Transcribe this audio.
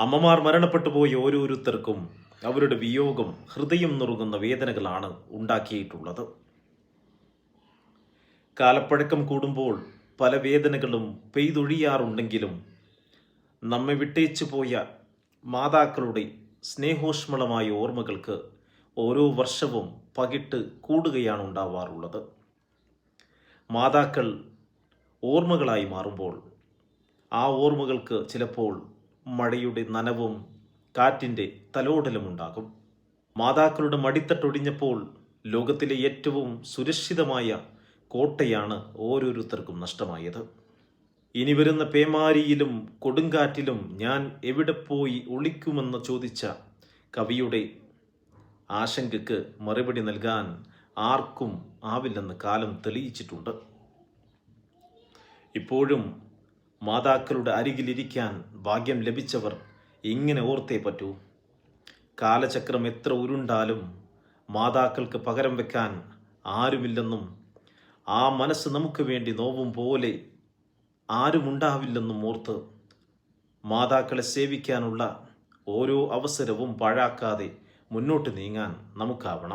അമ്മമാർ മരണപ്പെട്ടു പോയ ഓരോരുത്തർക്കും അവരുടെ വിയോഗം ഹൃദയം നുറുങ്ങുന്ന വേദനകളാണ് ഉണ്ടാക്കിയിട്ടുള്ളത്. കാലപ്പഴക്കം കൂടുമ്പോൾ പല വേദനകളും പെയ്തൊഴിയാറുണ്ടെങ്കിലും നമ്മെ വിട്ടേച്ചു പോയ മാതാക്കളുടെ സ്നേഹോഷ്മളമായ ഓർമ്മകൾക്ക് ഓരോ വർഷവും പകിട്ട് കൂടുകയാണ് ഉണ്ടാവാറുള്ളത്. മാതാക്കൾ ഓർമ്മകളായി മാറുമ്പോൾ ആ ഓർമ്മകൾക്ക് ചിലപ്പോൾ മഴയുടെ നനവും കാറ്റിൻ്റെ തലോടലും ഉണ്ടാകും. മാതാക്കളുടെ മടിത്തട്ടൊടിഞ്ഞപ്പോൾ ലോകത്തിലെ ഏറ്റവും സുരക്ഷിതമായ കോട്ടയാണ് ഓരോരുത്തർക്കും നഷ്ടമായത്. ഇനി വരുന്ന പേമാരിയിലും കൊടുങ്കാറ്റിലും ഞാൻ എവിടെ പോയി ഒളിക്കുമെന്ന് ചോദിച്ച കവിയുടെ ആശങ്കയ്ക്ക് മറുപടി നൽകാൻ ആർക്കും ആവില്ലെന്ന് കാലം തെളിയിച്ചിട്ടുണ്ട്. ഇപ്പോഴും മാതാക്കളുടെ അരികിലിരിക്കാൻ ഭാഗ്യം ലഭിച്ചവർ ഇങ്ങനെ ഓർത്തേ പറ്റൂ. കാലചക്രം എത്ര ഉരുണ്ടാലും മാതാക്കൾക്ക് പകരം വെക്കാൻ ആരുമില്ലെന്നും ആ മനസ്സ് നമുക്ക് വേണ്ടി നോവും പോലെ ആരുമുണ്ടാവില്ലെന്നും ഓർത്ത് മാതാക്കളെ സേവിക്കാനുള്ള ഓരോ അവസരവും പാഴാക്കാതെ മുന്നോട്ട് നീങ്ങാൻ നമുക്കാവണം.